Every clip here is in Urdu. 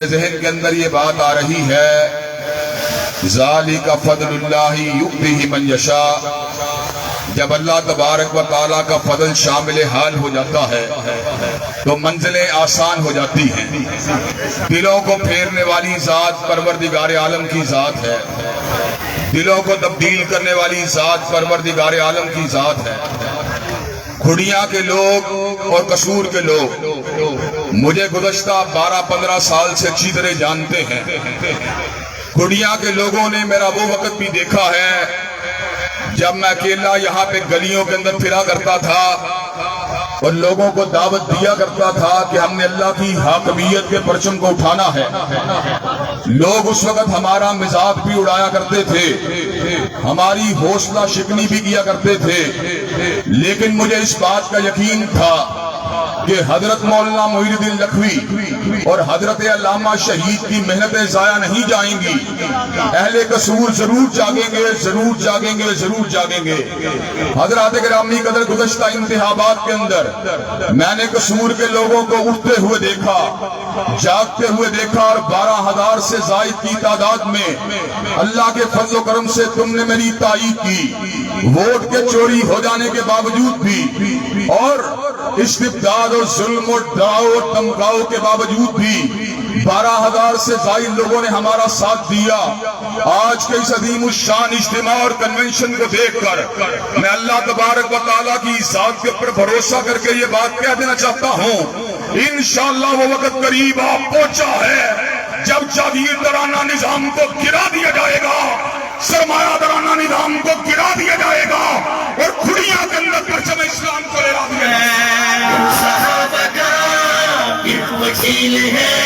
ذہن کے اندر یہ بات آ رہی ہے ذالک فضل اللہ یؤتیہ من یشاء. جب اللہ تبارک و تعالیٰ کا فضل شامل حال ہو جاتا ہے تو منزلیں آسان ہو جاتی ہیں. دلوں کو پھیرنے والی ذات پروردگار عالم کی ذات ہے. دلوں کو تبدیل کرنے والی ذات پروردگار عالم کی ذات ہے. کھڑیاں کے لوگ اور قصور کے لوگ مجھے گزشتہ 12-15 سال سے اچھی طرح جانتے ہیں. کھڑیاں کے لوگوں نے میرا وہ وقت بھی دیکھا ہے جب میں اکیلا یہاں پہ گلیوں کے اندر پھرا کرتا تھا اور لوگوں کو دعوت دیا کرتا تھا کہ ہم نے اللہ کی حاکمیت کے پرچم کو اٹھانا ہے. لوگ اس وقت ہمارا مذاق بھی اڑایا کرتے تھے, ہماری حوصلہ شکنی بھی کیا کرتے تھے, لیکن مجھے اس بات کا یقین تھا کہ حضرت مولانا محی الدین لکھوی اور حضرت علامہ شہید کی محنتیں ضائع نہیں جائیں گی. اہل قصور ضرور جاگیں گے, ضرور جاگیں گے, ضرور جاگیں گے. حضرات گرامی قدر گزشتہ انتخابات کے اندر میں نے قصور کے لوگوں کو اٹھتے ہوئے دیکھا, جاگتے ہوئے دیکھا, اور 12,000 سے زائد کی تعداد میں اللہ کے فضل و کرم سے تم نے میری تائید کی. ووٹ کے چوری ہو جانے کے باوجود بھی اور استبداد اور ظلم اور ڈراؤ اور دھمکاؤ کے باوجود بھی 12,000 سے زائد لوگوں نے ہمارا ساتھ دیا. آج کے اس عظیم الشان اجتماع اور کنونشن کو دیکھ کر میں اللہ تبارک و تعالیٰ کی ذات کے اوپر بھروسہ کر کے یہ بات کہہ دینا چاہتا ہوں, انشاءاللہ وہ وقت قریب آ پہنچا ہے جب جاگیردارانہ نظام کو گرا دیا جائے گا, سرمایہ دارانہ نظام کو گرا دیا جائے گا اور کھڑیاں کے اندر پرچم اسلام کو لہرا دیا جائے گا. صحابہ کا ایک وکیل ہے,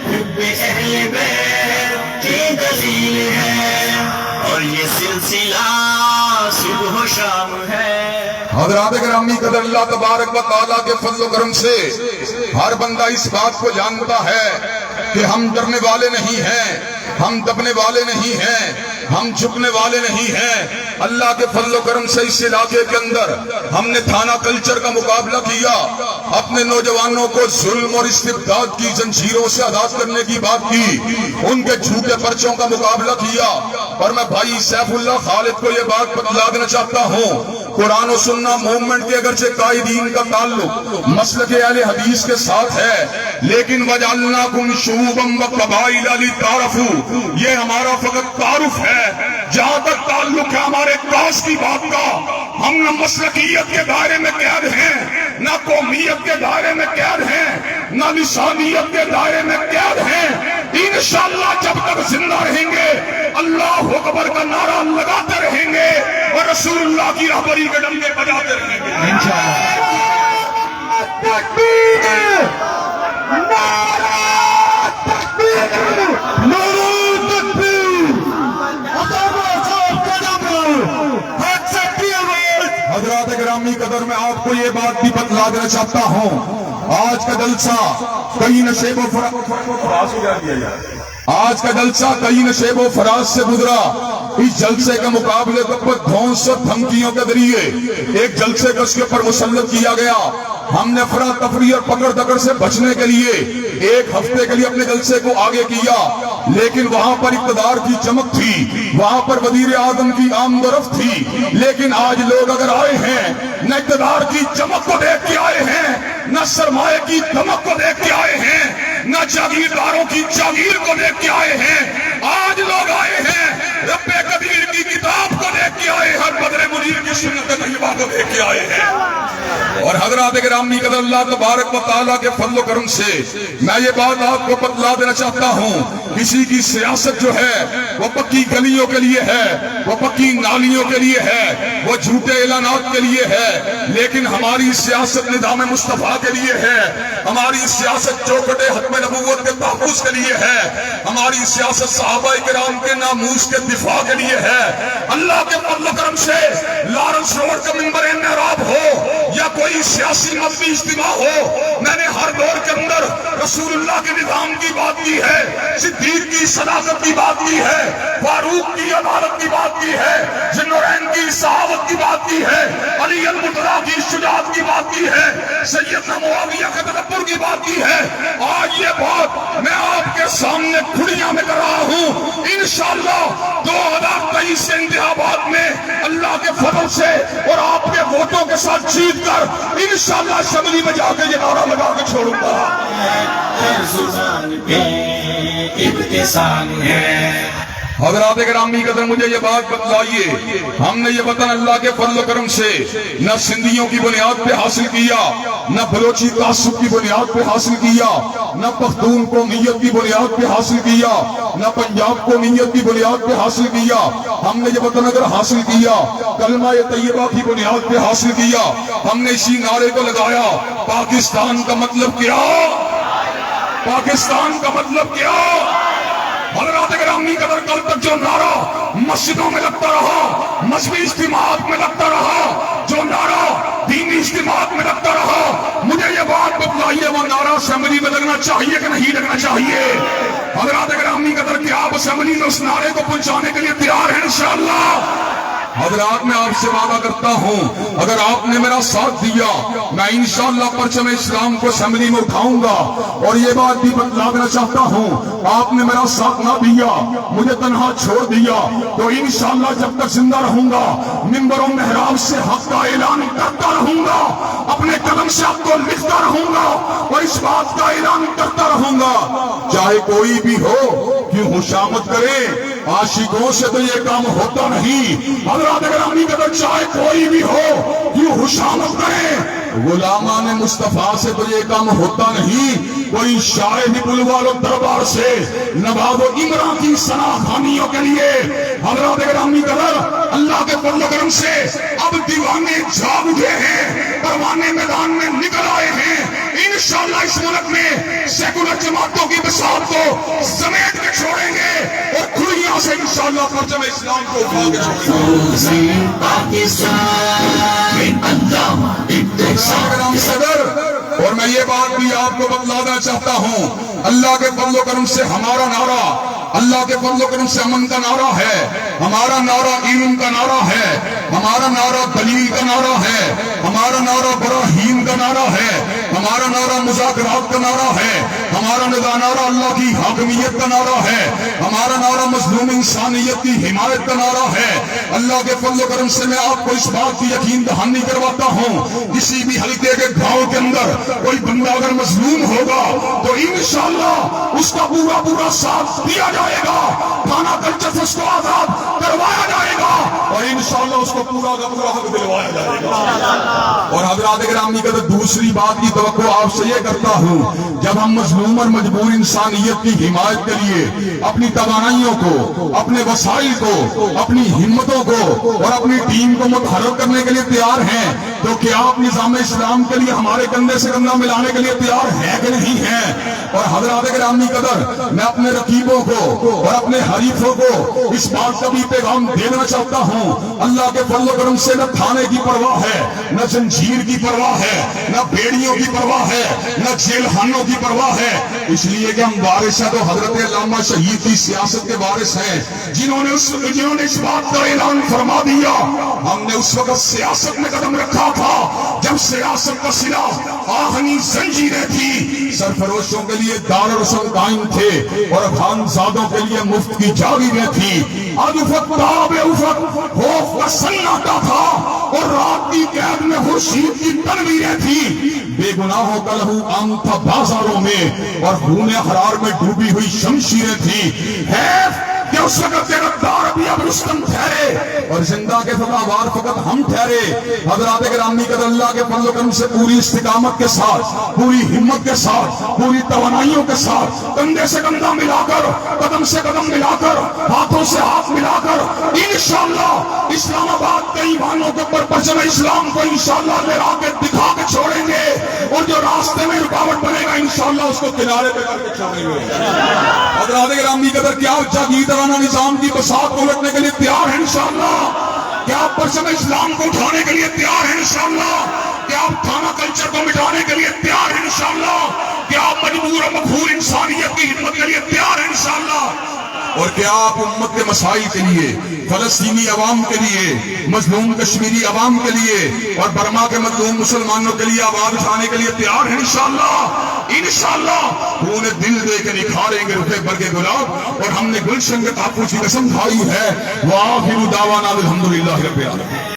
حب اہل بیت کی دلیل ہے, اور یہ سلسلہ صبح و شام ہے. حضرات گرامی قدر اللہ تبارک و تعالیٰ کے فضل و کرم سے ہر بندہ اس بات کو جانتا ہے کہ ہم ڈرنے والے نہیں ہیں, ہم دبنے والے نہیں ہیں, ہم جھکنے والے نہیں ہیں. اللہ کے فضل و کرم سے اس علاقے کے اندر ہم نے تھانہ کلچر کا مقابلہ کیا, اپنے نوجوانوں کو ظلم اور استبداد کی زنجیروں سے آزاد کرنے کی بات کی, ان کے جھوٹے پرچوں کا مقابلہ کیا. اور میں بھائی سیف اللہ خالد کو یہ بات بتلا دینا چاہتا ہوں, قرآن و سنہ موومنٹ کے اگرچہ قائدین کا تعلق مسلک اہل حدیث کے ساتھ ہے, لیکن وَجَعَلْنَاكُمْ شُعُوبًا وَقَبَائِلَ لِتَعَارَفُوا یہ ہمارا فقط تعارف ہے. جہاں تک تعلق ہے ہمارے کاس کی بات کا, ہم نہ مسلکیت کے دائرے میں قید ہیں, نہ قومیت کے دائرے میں قید ہیں, نہ لسانیت کے دائرے میں قید ہیں. انشاءاللہ جب تک زندہ رہیں گے اللہ اکبر کا نعرہ لگاتے رہیں گے اور رسول اللہ کی رہبری کے ڈنڈے بجاتے رہیں گے انشاءاللہ. تکبیر, نعرہ تکبیر, نعرہ حضرات گرامی قدر میں آپ کو یہ بات بھی بتلا دینا چاہتا ہوں, آج کا جلسہ کئی نشیب و فراز سے گزرا. اس جلسے کے مقابلے کے اوپر دھونس اور دھمکیوں کے ذریعے ایک جلسے کو اس کے اوپر مسلط کیا گیا. ہم نے افراتفری اور پکڑ دکڑ سے بچنے کے لیے ایک ہفتے کے لیے اپنے جلسے کو آگے کیا, لیکن وہاں پر اقتدار کی چمک تھی, وہاں پر وزیر اعظم کی آمد و رفت تھی. لیکن آج لوگ اگر آئے ہیں نہ اقتدار کی چمک کو دیکھ کے آئے ہیں, نہ سرمایہ کی دمک کو دیکھ کے آئے ہیں, نہ جاگیرداروں کی جاگیر کو دیکھ کے آئے ہیں. آج لوگ آئے ہیں رب کبیر کی کتاب کو دیکھ کے آئے ہیں, ہر بدر منیر کی سنت طیبہ کو دیکھ کے آئے ہیں. اور حضرات گرامی قدر اللہ تبارک و تعالیٰ کے فضل و کرم سے میں یہ بات آپ کو بتلا دینا چاہتا ہوں, کسی کی سیاست جو ہے وہ پکی گلیوں کے لیے ہے, وہ پکی نالیوں کے لیے ہے, وہ جھوٹے اعلانات کے لیے ہے, لیکن ہماری سیاست نظام مصطفیٰ کے لیے ہے, ہماری سیاست چوکھٹ ختم نبوت کے تحفظ کے لیے ہے, ہماری سیاست صحابہ کرام کے ناموس کے دفاع کے لیے ہے۔ اللہ کے فضل و کرم سے لارنس روڈ کا منبر محراب ہو یا کوئی سیاسی مذہبی اجتماع ہو، میں نے ہر دور کے اندر رسول اللہ کے نظام کی بات کی ہے، صدیق کی صداقت کی بات کی ہے، فاروق کی عدالت کی بات کی ہے، ذوالنورین کی صحابت کی بات کی ہے، علی المرتضیٰ کی شجاعت کی بات کی ہے، سیدنا معاویہ کے تکبر کی بات کی ہے۔ آج یہ بات میں آپ کے سامنے کھڑیاں میں کر رہا ہوں۔ انشاءاللہ 2023 کے انتخابات میں اللہ کے فضل سے اور آپ کے ووٹوں کے ساتھ جیت کر انشاءاللہ اسمبلی میں جا کے یہ نعرہ لگا کے چھوڑوں گا۔ ہر زبان پہ ابتسام ہے۔ حضرات گرامی قدر، مجھے یہ بات بتلائیے، ہم نے یہ وطن اللہ کے فضل و کرم سے نہ سندھیوں کی بنیاد پہ حاصل کیا، نہ بلوچی تعصب کی بنیاد پہ حاصل کیا، نہ پختون قومیت کی بنیاد پہ حاصل کیا، نہ پنجاب قومیت کی بنیاد پہ حاصل کیا۔ ہم نے یہ وطن اگر حاصل کیا کلمہ طیبہ کی بنیاد پہ حاصل کیا۔ ہم نے اسی نعرے کو لگایا، پاکستان کا مطلب کیا؟ پاکستان کا مطلب کیا؟ حضرات گرامی قدر، کل تک جو نعرہ مسجدوں میں لگتا رہا، مذہبی اجتماعات میں لگتا رہا، جو نعرہ دینی اجتماعات میں لگتا رہا، مجھے یہ بات بتلائیے وہ نعرہ اسمبلی میں لگنا چاہیے کہ نہیں لگنا چاہیے؟ حضرات گرامی قدر، کہ آپ اسمبلی میں اس نعرے کو پہنچانے کے لیے تیار ہیں انشاءاللہ؟ حضرات میں آپ سے وعدہ کرتا ہوں، اگر آپ نے میرا ساتھ دیا میں انشاءاللہ پرچم اسلام کو اسمبلی میں اٹھاؤں گا۔ اور یہ بات بھی بتلا دینا چاہتا ہوں، آپ نے میرا ساتھ نہ دیا، مجھے تنہا چھوڑ دیا، تو انشاءاللہ جب تک زندہ رہوں گا منبر و محراب سے حق کا اعلان کرتا رہوں گا، اپنے قلم سے حق کو لکھتا رہوں گا اور اس بات کا اعلان کرتا رہوں گا، چاہے کوئی بھی ہو کیوں خوشامد کرے، عاشقوں سے تو یہ کام ہوتا نہیں۔ حضرات گرامی قدر، چاہے کوئی بھی ہو کیوں خوشامد کرے، غلامان مصطفیٰ سے تو یہ کام ہوتا نہیں۔ کوئی شاہد بلوال و دربار سے نواب و امراء کی سناخانیوں کے لیے حضرات گرامی قدر، اللہ کے فضل و کرم سے اب دیوانے جاگ اٹھے ہیں، پروانے میدان میں نکل آئے ہیں۔ انشاءاللہ اس ملک میں سیکولر جماعتوں کی بساط کو سمیٹ کے چھوڑیں گے اور کھلیاں سے انشاءاللہ پرچم اسلام کو اٹھا کے چھوڑیں گے۔ اور میں یہ بات بھی آپ کو بتلانا چاہتا ہوں، اللہ کے فضل و کرم سے ہمارا نعرہ، اللہ کے فضل و کرم سے امن کا نعرہ ہے، ہمارا نعرہ علم کا نعرہ ہے، ہمارا نعرہ دلیل کا نعرہ ہے، ہمارا نعرہ براہین کا نعرہ ہے، ہمارا نعرہ مذاکرات کا نعرہ ہے، ہمارا نعرہ اللہ کی حاکمیت کا نعرہ ہے، ہمارا نعرہ مظلوم انسانیت کی حمایت کا نعرہ ہے۔ اللہ کے فضل و کرم سے میں آپ کو اس بات کی یقین دہانی کرواتا ہوں، کسی بھی حلقے کے گاؤں کے اندر کوئی بندہ اگر مظلوم ہوگا تو انشاءاللہ اس کا پورا ساتھ دیا جائے گا، کھانا کلچر سے اس کو آزاد کروایا جائے گا اور انشاءاللہ اس کو پورا کا پورا حق دلوایا جائے گا۔ اور حضرات گرامی کا دوسری بات کی توقع آپ سے یہ کرتا ہوں، جب ہم مظلوم اور مجبور انسانیت کی حمایت کے لیے اپنی توانائیوں کو، اپنے وسائل کو، اپنی ہمتوں کو اور اپنی ٹیم کو متحرک کرنے کے لیے تیار ہیں، تو کیا آپ نظام اسلام کے لیے ہمارے کندھے سے کندھا ملانے کے لیے تیار ہیں کہ نہیں ہیں؟ اور حضرات گرامی قدر، میں اپنے رقیبوں کو اور اپنے حریفوں کو اس بات کا بھی پیغام دینا چاہتا ہوں، اللہ کے فضل و کرم سے نہ تھانے کی پرواہ ہے، نہ زنجیر کی پرواہ ہے، نہ بیڑیوں کی پرواہ ہے، نہ جیل خانوں کی پرواہ ہے، اس لیے کہ ہم وارث ہیں تو حضرت علامہ شہید کی سیاست کے وارث ہیں، جنہوں نے اس بات کا اعلان فرما دیا۔ ہم نے اس وقت سیاست میں قدم رکھا تھا جب سیاست کا سلاح آہنی زنجیریں تھی، سرفروشوں کے لیے دار رسم قائم تھے اور خانزادوں کے لیے مفت کی جاگیریں تھی، آج افق تاب افق خوف کا سناٹا تھا اور رات کی قید میں خورشید کی تنویریں تھی، بے گناہوں کا لہو عام تھا بازاروں میں اور خون حرار میں ڈوبی ہوئی شمشیریں تھی، کہ اس وقت کے غدار ابھی اب رستم ٹھہرے اور زندہ کے فتاوار فقط ہم ٹھہرے۔ حضرات گرامی قدر، اللہ کے فضل و کرم سے پوری استقامت کے ساتھ، پوری ہمت کے ساتھ، پوری توانائیوں کے ساتھ، کندھے سے کندھا ملا کر، قدم سے قدم ملا کر، ہاتھوں سے ہاتھ ملا کر انشاءاللہ اسلام آباد کے ایوانوں کے اوپر پرچم اسلام کو انشاءاللہ لہرا کے دکھا کے چھوڑیں گے اور جو راستے میں رکاوٹ بنے گا انشاءاللہ اس کو کنارے پہ کر کے چھوڑیں گے۔ حضرات گرامی قدر کیا جاگیردارانہ نظام کی بساط کو الٹنے کے لیے تیار ہیں انشاءاللہ؟ کیا آپ پرچم اسلام کو اٹھانے کے لیے تیار ہیں انشاءاللہ؟ کیا آپ تھانہ کلچر کو مٹانے کے لیے تیار ہیں انشاءاللہ؟ کیا آپ مجبور و مقہور انسانیت کی خدمت کے لیے تیار ہیں انشاءاللہ؟ اور کیا آپ امت کے مسائل کے لیے، فلسطینی عوام کے لیے، مظلوم کشمیری عوام کے لیے اور برما کے مظلوم مسلمانوں کے لیے آواز اٹھانے کے لیے تیار ہیں انشاءاللہ؟ انشاءاللہ خون دل دے کے نکھاریں گے رخ برگ گلاب، اور ہم نے گلشن کے تحفظ کی قسم کھائی ہے۔ وآخر دعوانا الحمدللہ رب العالمین۔